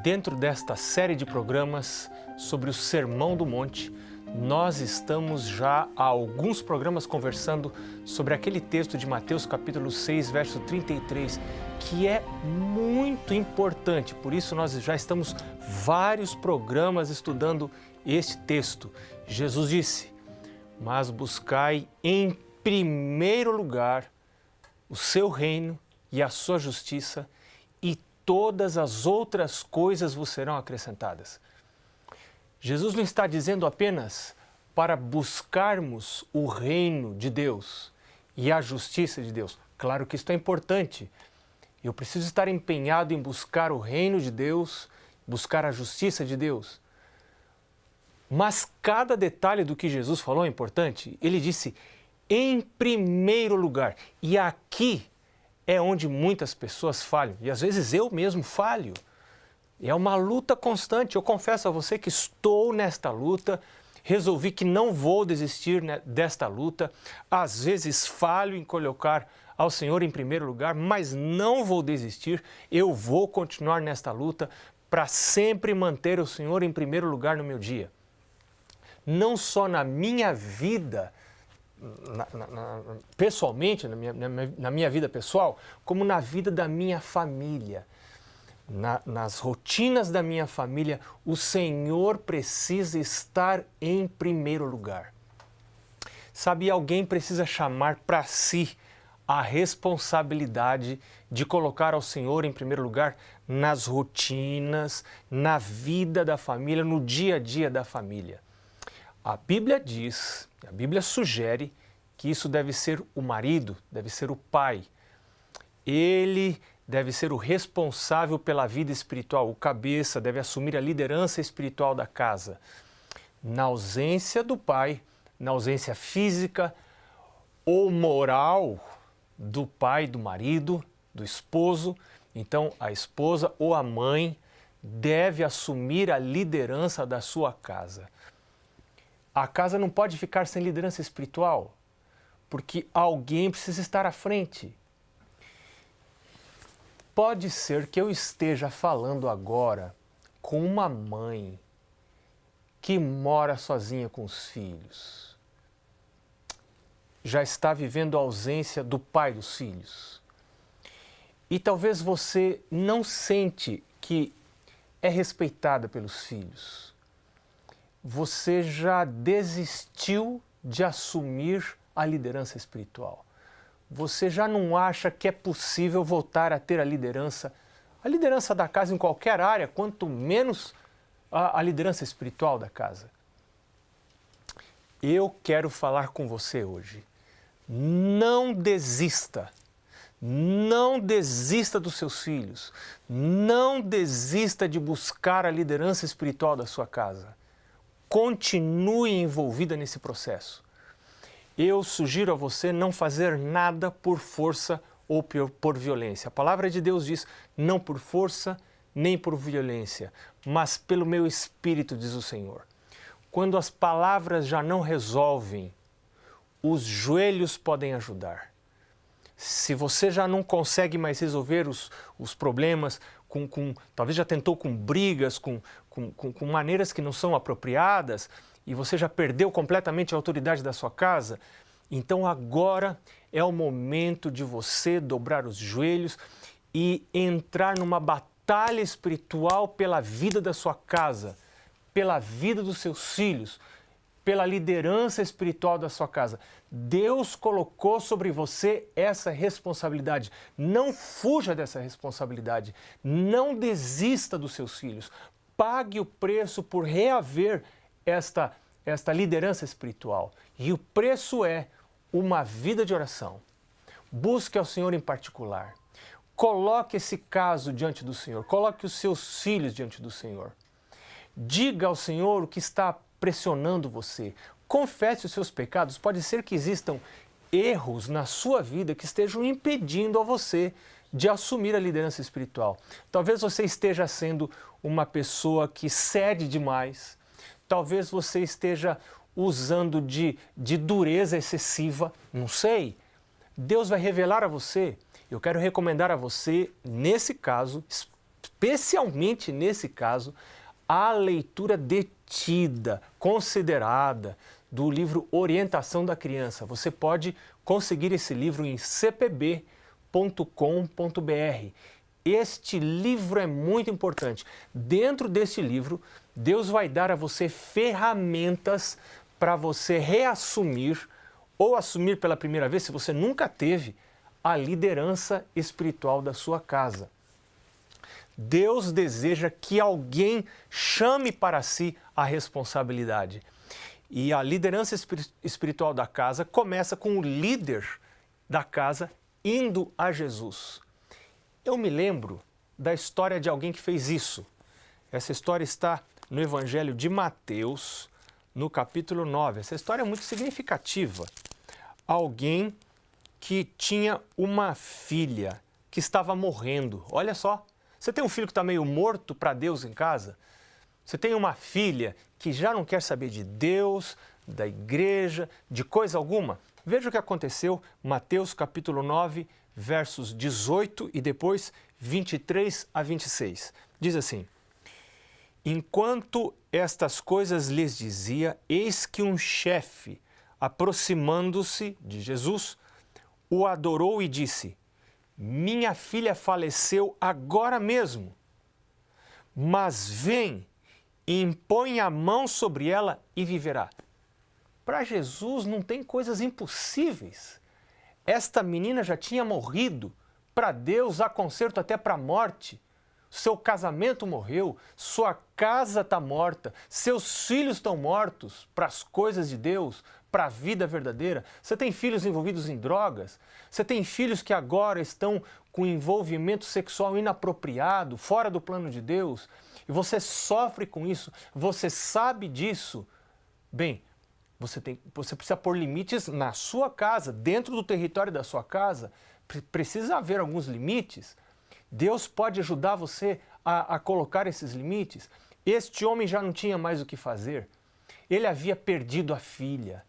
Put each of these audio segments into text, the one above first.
Dentro desta série de programas sobre o Sermão do Monte, nós estamos já há alguns programas conversando sobre aquele texto de Mateus capítulo 6, verso 33, que é muito importante. Por isso nós já estamos vários programas estudando este texto. Jesus disse: "Mas buscai em primeiro lugar o seu reino e a sua justiça, e todas as outras coisas vos serão acrescentadas." Jesus não está dizendo apenas para buscarmos o reino de Deus e a justiça de Deus. Claro que isso é importante. Eu preciso estar empenhado em buscar o reino de Deus, buscar a justiça de Deus. Mas cada detalhe do que Jesus falou é importante. Ele disse, em primeiro lugar. E aqui é onde muitas pessoas falham. E às vezes eu mesmo falho. É uma luta constante. Eu confesso a você que estou nesta luta. Resolvi que não vou desistir desta luta. Às vezes falho em colocar ao Senhor em primeiro lugar, mas não vou desistir. Eu vou continuar nesta luta para sempre manter o Senhor em primeiro lugar no meu dia. Não só na minha vida, pessoalmente, na minha vida pessoal, como na vida da minha família. Nas rotinas da minha família, o Senhor precisa estar em primeiro lugar. Sabe, alguém precisa chamar para si a responsabilidade de colocar ao Senhor em primeiro lugar nas rotinas, na vida da família, no dia a dia da família. A Bíblia diz, a Bíblia sugere que isso deve ser o marido, deve ser o pai. Ele deve ser o responsável pela vida espiritual, o cabeça, deve assumir a liderança espiritual da casa. Na ausência do pai, na ausência física ou moral do pai, do marido, do esposo, então a esposa ou a mãe deve assumir a liderança da sua casa. A casa não pode ficar sem liderança espiritual, porque alguém precisa estar à frente. Pode ser que eu esteja falando agora com uma mãe que mora sozinha com os filhos. Já está vivendo a ausência do pai dos filhos. E talvez você não sente que é respeitada pelos filhos. Você já desistiu de assumir a liderança espiritual. Você já não acha que é possível voltar a ter a liderança da casa em qualquer área, quanto menos a liderança espiritual da casa. Eu quero falar com você hoje. Não desista. Não desista dos seus filhos. Não desista de buscar a liderança espiritual da sua casa. Continue envolvida nesse processo. Eu sugiro a você não fazer nada por força ou por violência. A palavra de Deus diz, não por força nem por violência, mas pelo meu espírito, diz o Senhor. Quando as palavras já não resolvem, os joelhos podem ajudar. Se você já não consegue mais resolver os problemas, talvez já tentou com brigas, com maneiras que não são apropriadas, e você já perdeu completamente a autoridade da sua casa, então agora é o momento de você dobrar os joelhos e entrar numa batalha espiritual pela vida da sua casa, pela vida dos seus filhos, pela liderança espiritual da sua casa. Deus colocou sobre você essa responsabilidade. Não fuja dessa responsabilidade. Não desista dos seus filhos. Pague o preço por reaver esta liderança espiritual. E o preço é uma vida de oração. Busque ao Senhor em particular. Coloque esse caso diante do Senhor. Coloque os seus filhos diante do Senhor. Diga ao Senhor o que está pressionando você. Confesse os seus pecados. Pode ser que existam erros na sua vida que estejam impedindo a você de assumir a liderança espiritual. Talvez você esteja sendo uma pessoa que cede demais. Talvez você esteja usando de dureza excessiva. Não sei. Deus vai revelar a você. Eu quero recomendar a você, nesse caso especialmente nesse caso, a leitura detida, considerada do livro Orientação da Criança. Você pode conseguir esse livro em cpb.com.br. Este livro é muito importante. Dentro deste livro, Deus vai dar a você ferramentas para você reassumir ou assumir pela primeira vez, se você nunca teve, a liderança espiritual da sua casa. Deus deseja que alguém chame para si a responsabilidade. E a liderança espiritual da casa começa com o líder da casa indo a Jesus. Eu me lembro da história de alguém que fez isso. Essa história está no Evangelho de Mateus, no capítulo 9. Essa história é muito significativa. Alguém que tinha uma filha que estava morrendo. Olha só, você tem um filho que está meio morto para Deus em casa? Você tem uma filha que já não quer saber de Deus, da igreja, de coisa alguma? Veja o que aconteceu, Mateus capítulo 9, versos 18 e depois 23 a 26. Diz assim: Enquanto estas coisas lhes dizia, eis que um chefe, aproximando-se de Jesus, o adorou e disse: Minha filha faleceu agora mesmo, mas vem, impõe a mão sobre ela e viverá. Para Jesus não tem coisas impossíveis. Esta menina já tinha morrido. Para Deus há conserto até para a morte. Seu casamento morreu, sua casa está morta, seus filhos estão mortos para as coisas de Deus, para a vida verdadeira. Você tem filhos envolvidos em drogas, você tem filhos que agora estão com envolvimento sexual inapropriado, fora do plano de Deus, e você sofre com isso, você sabe disso. Bem, você precisa pôr limites na sua casa, dentro do território da sua casa, precisa haver alguns limites. Deus pode ajudar você a colocar esses limites. Este homem já não tinha mais o que fazer. Ele havia perdido a filha.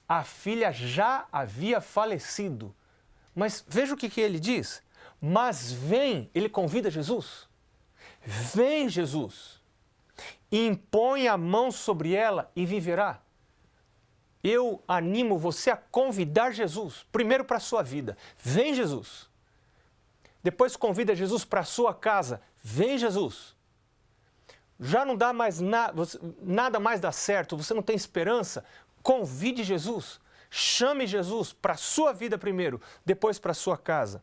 A filha já havia falecido. Mas veja o que ele diz. Mas vem, ele convida Jesus. Vem, Jesus, impõe a mão sobre ela e viverá. Eu animo você a convidar Jesus, primeiro para a sua vida. Vem, Jesus. Depois convida Jesus para a sua casa. Vem, Jesus. Já não dá mais nada mais dá certo, você não tem esperança. Convide Jesus. Chame Jesus para a sua vida primeiro, depois para a sua casa.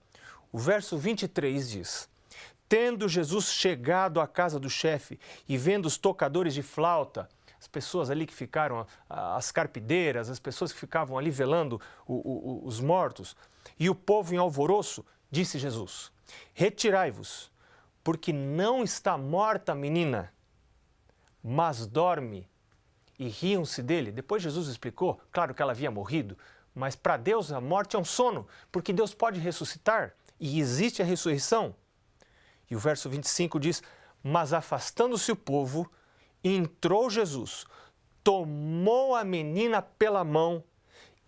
O verso 23 diz: Tendo Jesus chegado à casa do chefe e vendo os tocadores de flauta, as pessoas ali que ficaram, as carpideiras, as pessoas que ficavam ali velando os mortos, e o povo em alvoroço, disse Jesus: Retirai-vos, porque não está morta a menina, mas dorme. E riam-se dele. Depois Jesus explicou, claro que ela havia morrido, mas para Deus a morte é um sono, porque Deus pode ressuscitar e existe a ressurreição. E o verso 25 diz: Mas afastando-se o povo, entrou Jesus, tomou a menina pela mão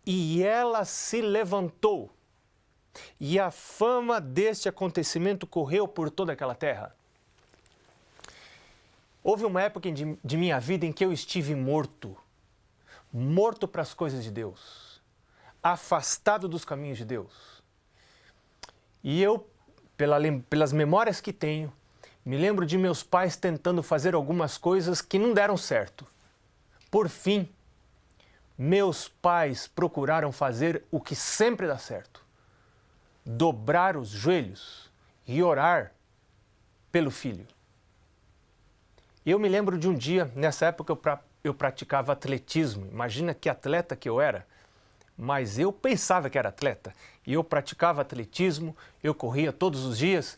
e ela se levantou. E a fama deste acontecimento correu por toda aquela terra. Houve uma época de minha vida em que eu estive morto para as coisas de Deus, afastado dos caminhos de Deus. E eu, pelas memórias que tenho, me lembro de meus pais tentando fazer algumas coisas que não deram certo. Por fim, meus pais procuraram fazer o que sempre dá certo: dobrar os joelhos e orar pelo filho. Eu me lembro de um dia, nessa época eu praticava atletismo. Imagina que atleta que eu era. Mas eu pensava que era atleta. E eu praticava atletismo, eu corria todos os dias.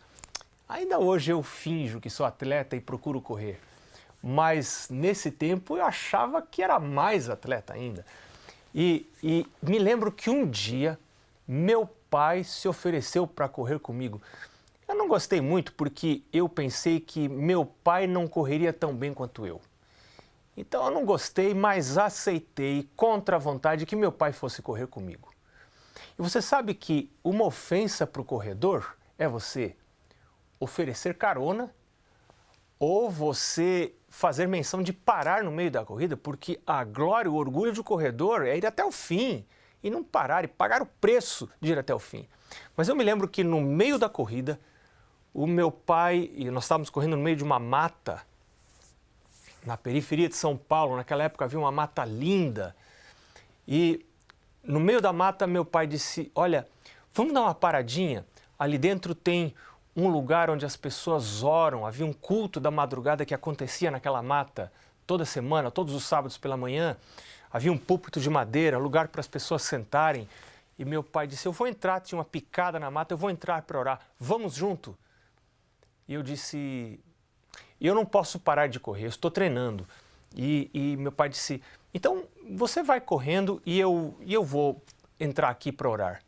Ainda hoje eu finjo que sou atleta e procuro correr. Mas nesse tempo eu achava que era mais atleta ainda. E me lembro que um dia meu pai se ofereceu para correr comigo. Eu não gostei muito porque eu pensei que meu pai não correria tão bem quanto eu. Então eu não gostei, mas aceitei contra a vontade que meu pai fosse correr comigo. E você sabe que uma ofensa para o corredor é você oferecer carona ou você fazer menção de parar no meio da corrida, porque a glória, o orgulho do corredor é ir até o fim e não parar, e pagar o preço de ir até o fim. Mas eu me lembro que no meio da corrida, o meu pai, e nós estávamos correndo no meio de uma mata, na periferia de São Paulo, naquela época havia uma mata linda, e no meio da mata meu pai disse, olha, vamos dar uma paradinha, ali dentro tem um lugar onde as pessoas oram, havia um culto da madrugada que acontecia naquela mata toda semana, todos os sábados pela manhã, havia um púlpito de madeira, lugar para as pessoas sentarem, e meu pai disse, eu vou entrar, tinha uma picada na mata, eu vou entrar para orar, vamos junto? E eu disse, eu não posso parar de correr, eu estou treinando. E meu pai disse, então você vai correndo e eu vou entrar aqui para orar.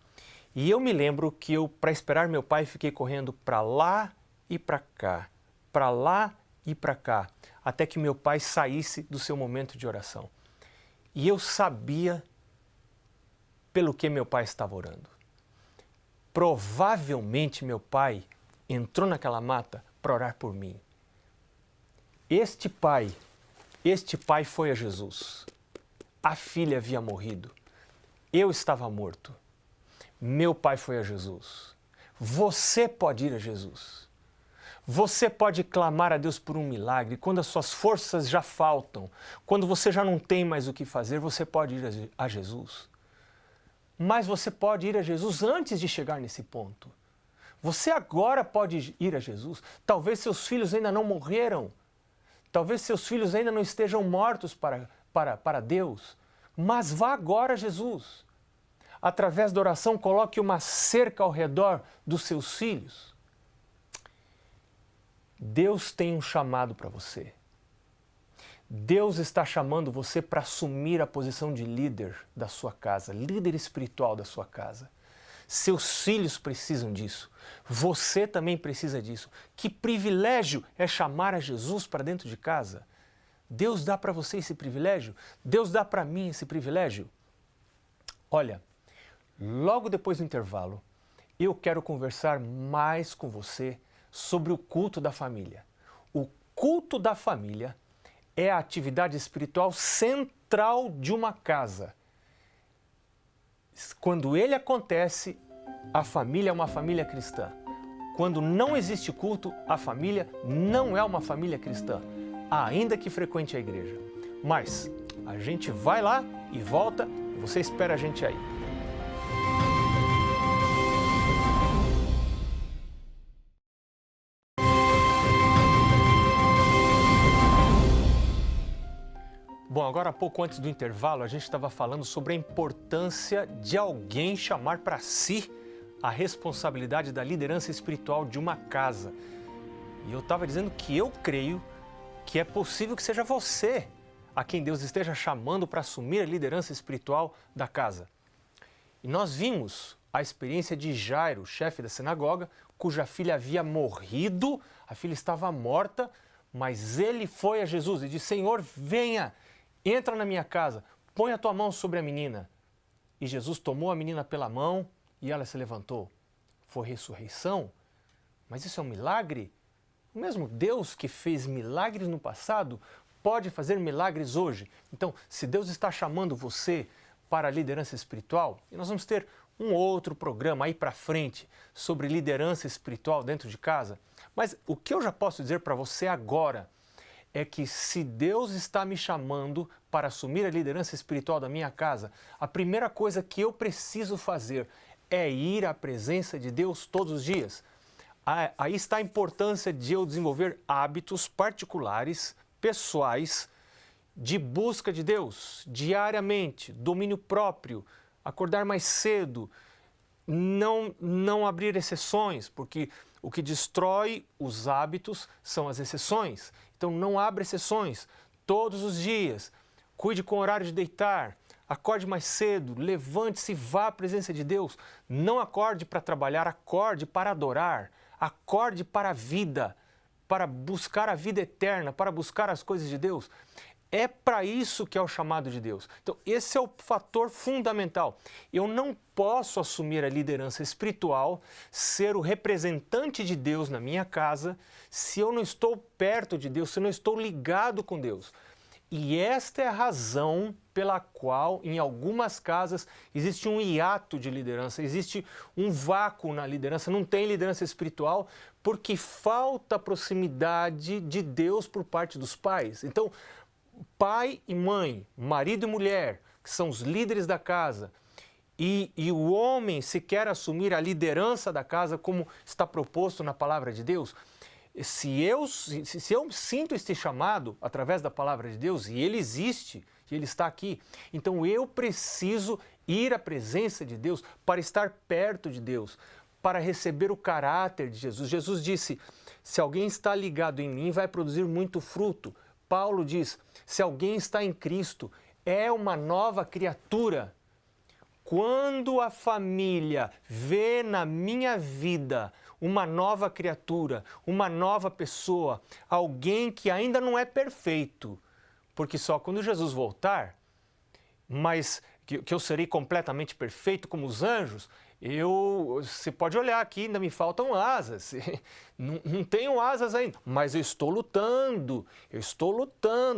E eu me lembro que eu, para esperar meu pai, fiquei correndo para lá e para cá, para lá e para cá, até que meu pai saísse do seu momento de oração. E eu sabia pelo que meu pai estava orando. Provavelmente meu pai entrou naquela mata para orar por mim. Este pai foi a Jesus. A filha havia morrido. Eu estava morto. Meu pai foi a Jesus. Você pode ir a Jesus. Você pode clamar a Deus por um milagre. Quando as suas forças já faltam, quando você já não tem mais o que fazer, você pode ir a Jesus. Mas você pode ir a Jesus antes de chegar nesse ponto. Você agora pode ir a Jesus. Talvez seus filhos ainda não morreram. Talvez seus filhos ainda não estejam mortos para Deus. Mas vá agora a Jesus. Através da oração, coloque uma cerca ao redor dos seus filhos. Deus tem um chamado para você. Deus está chamando você para assumir a posição de líder da sua casa, líder espiritual da sua casa. Seus filhos precisam disso. Você também precisa disso. Que privilégio é chamar a Jesus para dentro de casa? Deus dá para você esse privilégio? Deus dá para mim esse privilégio? Olha, logo depois do intervalo, eu quero conversar mais com você sobre o culto da família. O culto da família é a atividade espiritual central de uma casa. Quando ele acontece, a família é uma família cristã. Quando não existe culto, a família não é uma família cristã, ainda que frequente a igreja. Mas a gente vai lá e volta, e você espera a gente aí. Bom, agora há pouco antes do intervalo, a gente estava falando sobre a importância de alguém chamar para si a responsabilidade da liderança espiritual de uma casa. E eu estava dizendo que eu creio que é possível que seja você a quem Deus esteja chamando para assumir a liderança espiritual da casa. E nós vimos a experiência de Jairo, chefe da sinagoga, cuja filha havia morrido, a filha estava morta, mas ele foi a Jesus e disse, Senhor, venha, entra na minha casa, põe a tua mão sobre a menina. E Jesus tomou a menina pela mão e ela se levantou. Foi ressurreição? Mas isso é um milagre? O mesmo Deus que fez milagres no passado pode fazer milagres hoje. Então, se Deus está chamando você para a liderança espiritual, e nós vamos ter um outro programa aí para frente sobre liderança espiritual dentro de casa, mas o que eu já posso dizer para você agora é que se Deus está me chamando para assumir a liderança espiritual da minha casa, a primeira coisa que eu preciso fazer é ir à presença de Deus todos os dias. Aí está a importância de eu desenvolver hábitos particulares, pessoais, de busca de Deus, diariamente, domínio próprio, acordar mais cedo, não abrir exceções, porque o que destrói os hábitos são as exceções. Então não abra exceções todos os dias. Cuide com o horário de deitar, acorde mais cedo, levante-se e vá à presença de Deus. Não acorde para trabalhar, acorde para adorar, acorde para a vida, para buscar a vida eterna, para buscar as coisas de Deus. É para isso que é o chamado de Deus. Então, esse é o fator fundamental. Eu não posso assumir a liderança espiritual, ser o representante de Deus na minha casa, se eu não estou perto de Deus, se eu não estou ligado com Deus. E esta é a razão pela qual, em algumas casas, existe um hiato de liderança, existe um vácuo na liderança, não tem liderança espiritual, porque falta proximidade de Deus por parte dos pais. Então, pai e mãe, marido e mulher, que são os líderes da casa, e o homem se quer assumir a liderança da casa, como está proposto na palavra de Deus, se eu sinto este chamado através da palavra de Deus, e ele existe, e ele está aqui, então eu preciso ir à presença de Deus para estar perto de Deus, para receber o caráter de Jesus. Jesus disse, se alguém está ligado em mim, vai produzir muito fruto. Paulo diz, se alguém está em Cristo, é uma nova criatura. Quando a família vê na minha vida uma nova criatura, uma nova pessoa, alguém que ainda não é perfeito, porque só quando Jesus voltar, mas que eu serei completamente perfeito como os anjos, você pode olhar aqui, ainda me faltam asas, não tenho asas ainda, mas eu estou lutando,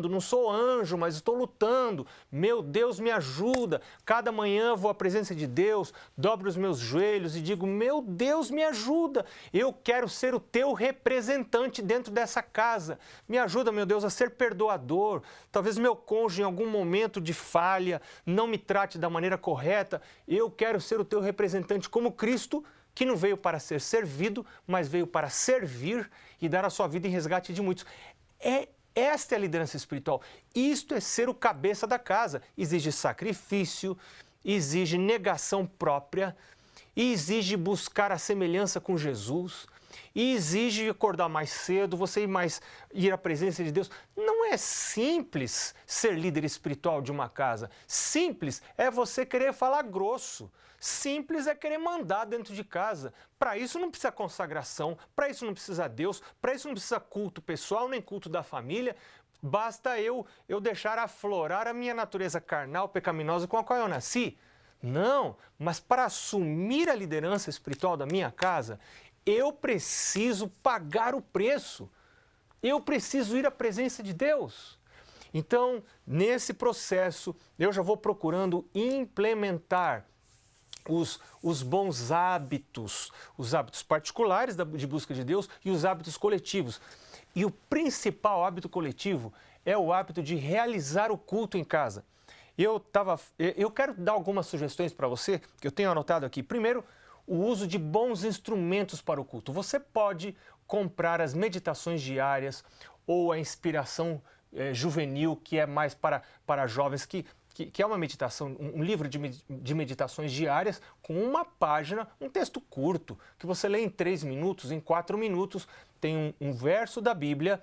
não sou anjo, mas estou lutando, meu Deus me ajuda, cada manhã vou à presença de Deus, dobro os meus joelhos e digo, meu Deus me ajuda, eu quero ser o teu representante dentro dessa casa, me ajuda, meu Deus, a ser perdoador, talvez meu cônjuge em algum momento de falha não me trate da maneira correta, eu quero ser o teu representante como Cristo, que não veio para ser servido, mas veio para servir e dar a sua vida em resgate de muitos. Esta é a liderança espiritual. Isto é ser o cabeça da casa. Exige sacrifício, exige negação própria, exige buscar a semelhança com Jesus, e exige acordar mais cedo, você ir à presença de Deus. Não é simples ser líder espiritual de uma casa. Simples é você querer falar grosso. Simples é querer mandar dentro de casa. Para isso não precisa consagração, para isso não precisa Deus, para isso não precisa culto pessoal, nem culto da família. Basta eu deixar aflorar a minha natureza carnal, pecaminosa com a qual eu nasci. Não, mas para assumir a liderança espiritual da minha casa, eu preciso pagar o preço. Eu preciso ir à presença de Deus. Então, nesse processo, eu já vou procurando implementar os bons hábitos, os hábitos particulares de busca de Deus e os hábitos coletivos. E o principal hábito coletivo é o hábito de realizar o culto em casa. Eu quero dar algumas sugestões para você, que eu tenho anotado aqui. Primeiro, o uso de bons instrumentos para o culto. Você pode comprar as meditações diárias ou a inspiração juvenil, que é mais para jovens, que é uma meditação, um livro de meditações diárias com uma página, um texto curto, que você lê em 3 minutos, em 4 minutos, tem um verso da Bíblia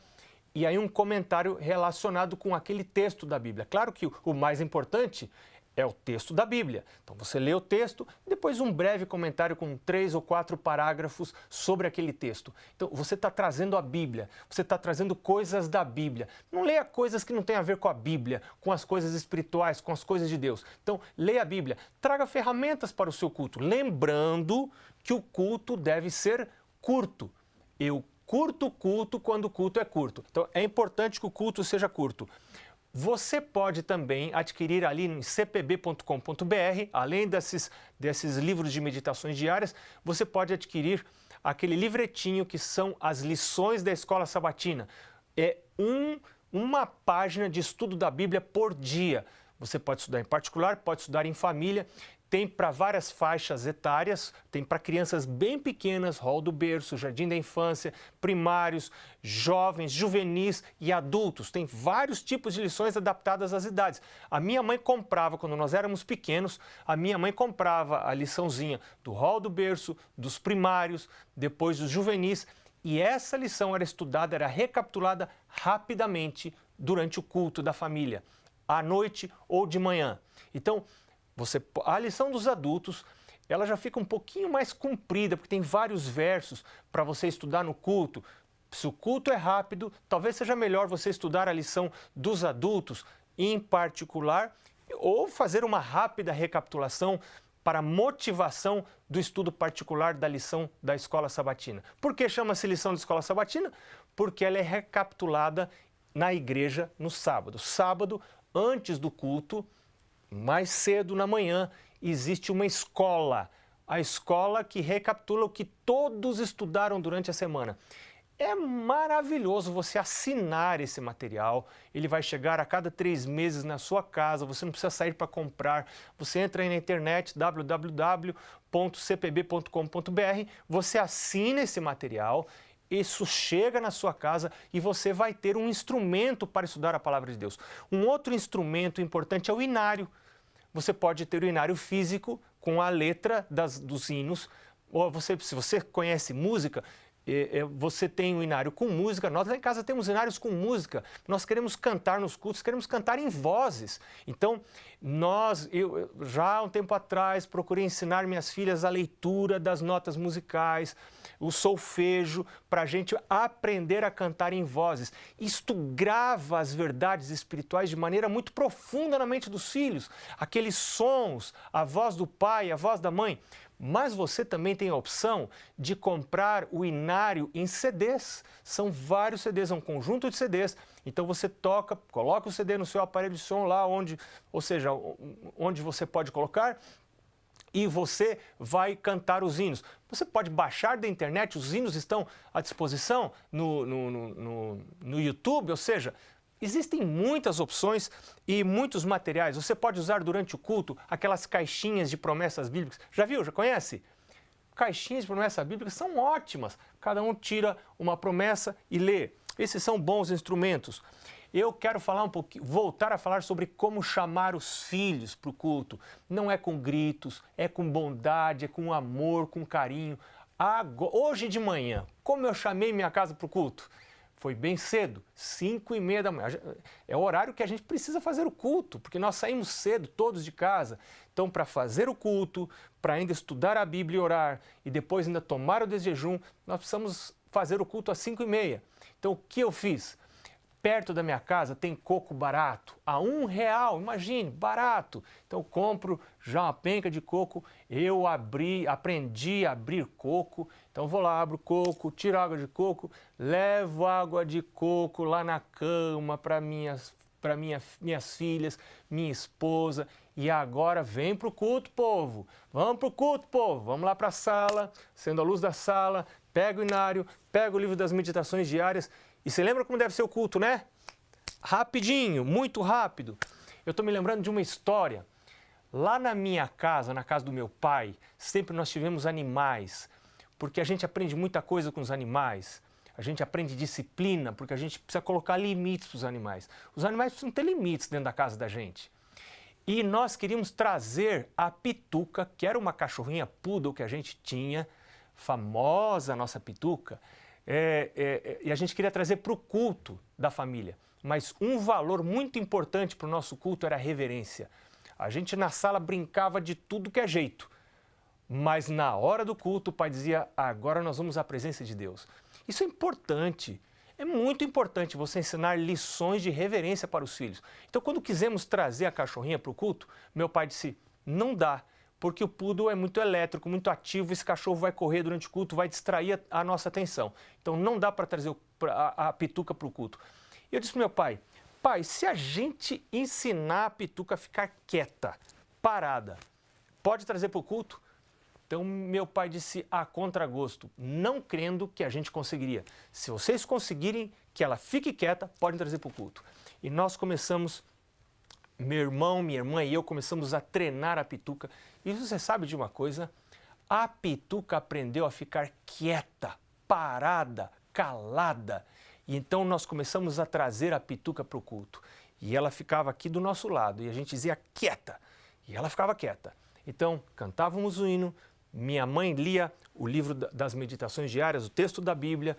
e aí um comentário relacionado com aquele texto da Bíblia. Claro que o mais importante é o texto da Bíblia. Então você lê o texto, depois um breve comentário com 3 ou 4 parágrafos sobre aquele texto. Então você está trazendo a Bíblia, você está trazendo coisas da Bíblia. Não leia coisas que não têm a ver com a Bíblia, com as coisas espirituais, com as coisas de Deus. Então leia a Bíblia, traga ferramentas para o seu culto, lembrando que o culto deve ser curto. Eu curto o culto quando o culto é curto. Então é importante que o culto seja curto. Você pode também adquirir ali em cpb.com.br, além desses livros de meditações diárias, você pode adquirir aquele livretinho que são as lições da escola sabatina. É uma página de estudo da Bíblia por dia. Você pode estudar em particular, pode estudar em família. Tem para várias faixas etárias, tem para crianças bem pequenas, rol do berço, jardim da infância, primários, jovens, juvenis e adultos. Tem vários tipos de lições adaptadas às idades. A minha mãe comprava, quando nós éramos pequenos, a minha mãe comprava a liçãozinha do rol do berço, dos primários, depois dos juvenis, e essa lição era estudada, era recapitulada rapidamente durante o culto da família, à noite ou de manhã. Então, a lição dos adultos, ela já fica um pouquinho mais comprida, porque tem vários versos para você estudar no culto. Se o culto é rápido, talvez seja melhor você estudar a lição dos adultos em particular ou fazer uma rápida recapitulação para motivação do estudo particular da lição da escola sabatina. Por que chama-se lição de escola sabatina? Porque ela é recapitulada na igreja no sábado. Sábado, antes do culto, mais cedo na manhã, existe uma escola. A escola que recapitula o que todos estudaram durante a semana. É maravilhoso você assinar esse material, ele vai chegar a cada 3 meses na sua casa, você não precisa sair para comprar, você entra aí na internet, www.cpb.com.br, você assina esse material, isso chega na sua casa e você vai ter um instrumento para estudar a Palavra de Deus. Um outro instrumento importante é o inário. Você pode ter o inário físico com a letra dos hinos, ou se você conhece música, você tem um inário com música, nós lá em casa temos inários com música, nós queremos cantar nos cultos, queremos cantar em vozes. Então, eu já há um tempo atrás procurei ensinar minhas filhas a leitura das notas musicais, o solfejo, para a gente aprender a cantar em vozes. Isto grava as verdades espirituais de maneira muito profunda na mente dos filhos, aqueles sons, a voz do pai, a voz da mãe. Mas você também tem a opção de comprar o inário em CDs. São vários CDs, é um conjunto de CDs. Então você coloca o CD no seu aparelho de som lá onde você pode colocar e você vai cantar os hinos. Você pode baixar da internet, os hinos estão à disposição no YouTube, ou seja, existem muitas opções e muitos materiais. Você pode usar durante o culto aquelas caixinhas de promessas bíblicas. Já viu? Já conhece? Caixinhas de promessas bíblicas são ótimas. Cada um tira uma promessa e lê. Esses são bons instrumentos. Eu quero falar voltar a falar sobre como chamar os filhos para o culto. Não é com gritos, é com bondade, é com amor, com carinho. Hoje de manhã, como eu chamei minha casa para o culto? Foi bem cedo, 5h30 da manhã. É o horário que a gente precisa fazer o culto, porque nós saímos cedo, todos de casa. Então, para fazer o culto, para ainda estudar a Bíblia e orar, e depois ainda tomar o desjejum, nós precisamos fazer o culto às 5h30. Então, o que eu fiz? Perto da minha casa tem coco barato, a R$1, imagine, barato. Então eu compro já uma penca de coco, aprendi a abrir coco. Então vou lá, abro coco, tiro água de coco, levo água de coco lá na cama para minhas filhas, minha esposa. E agora vem para o culto, povo. Vamos para o culto, povo. Vamos lá para a sala, acendo a luz da sala, pego o inário, pego o livro das meditações diárias. E você lembra como deve ser o culto, né? Rapidinho, muito rápido. Eu estou me lembrando de uma história. Lá na minha casa, na casa do meu pai, sempre nós tivemos animais, porque a gente aprende muita coisa com os animais. A gente aprende disciplina, porque a gente precisa colocar limites para os animais. Os animais precisam ter limites dentro da casa da gente. E nós queríamos trazer a Pituca, que era uma cachorrinha poodle que a gente tinha, famosa a nossa Pituca, e a gente queria trazer para o culto da família. Mas um valor muito importante para o nosso culto era a reverência. A gente na sala brincava de tudo que é jeito, mas na hora do culto o pai dizia, agora nós vamos à presença de Deus. Isso é importante, é muito importante você ensinar lições de reverência para os filhos. Então quando quisemos trazer a cachorrinha para o culto, meu pai disse, não dá. Porque o poodle é muito elétrico, muito ativo, esse cachorro vai correr durante o culto, vai distrair a nossa atenção. Então não dá para trazer a Pituca para o culto. E eu disse para meu pai, se a gente ensinar a Pituca a ficar quieta, parada, pode trazer para o culto? Então meu pai disse a contragosto, não crendo que a gente conseguiria. Se vocês conseguirem que ela fique quieta, podem trazer para o culto. E nós começamos... Meu irmão, minha irmã e eu começamos a treinar a Pituca. E você sabe de uma coisa? A Pituca aprendeu a ficar quieta, parada, calada. E então nós começamos a trazer a Pituca para o culto. E ela ficava aqui do nosso lado. E a gente dizia quieta. E ela ficava quieta. Então cantávamos o hino. Minha mãe lia o livro das meditações diárias, o texto da Bíblia,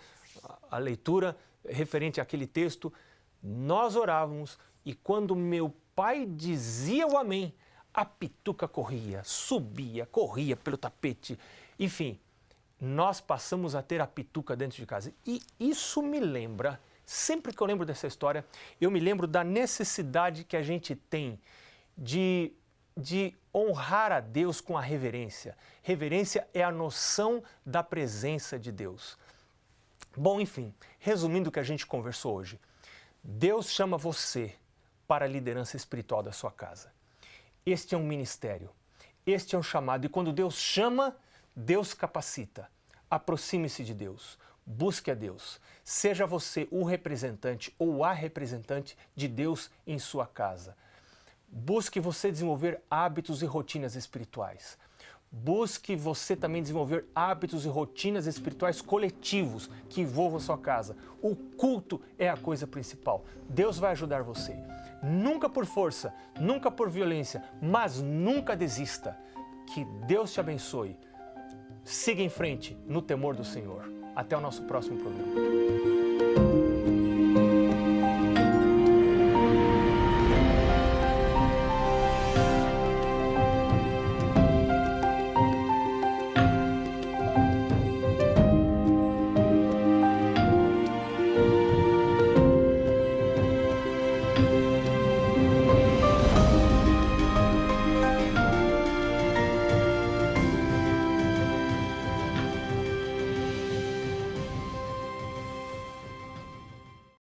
a leitura referente àquele texto. Nós orávamos. E quando meu pai dizia o amém, a Pituca corria, subia, corria pelo tapete. Enfim, nós passamos a ter a pituca dentro de casa. E isso me lembra, sempre que eu lembro dessa história, eu me lembro da necessidade que a gente tem de honrar a Deus com a reverência. Reverência é a noção da presença de Deus. Bom, enfim, resumindo o que a gente conversou hoje, Deus chama você para a liderança espiritual da sua casa. Este é um ministério, este é um chamado, e quando Deus chama, Deus capacita. Aproxime-se de Deus, busque a Deus, seja você o representante ou a representante de Deus em sua casa. Busque você desenvolver hábitos e rotinas espirituais. Busque você também desenvolver hábitos e rotinas espirituais coletivos que envolvam a sua casa. O culto é a coisa principal. Deus vai ajudar você. Nunca por força, nunca por violência, mas nunca desista. Que Deus te abençoe. Siga em frente no temor do Senhor. Até o nosso próximo programa.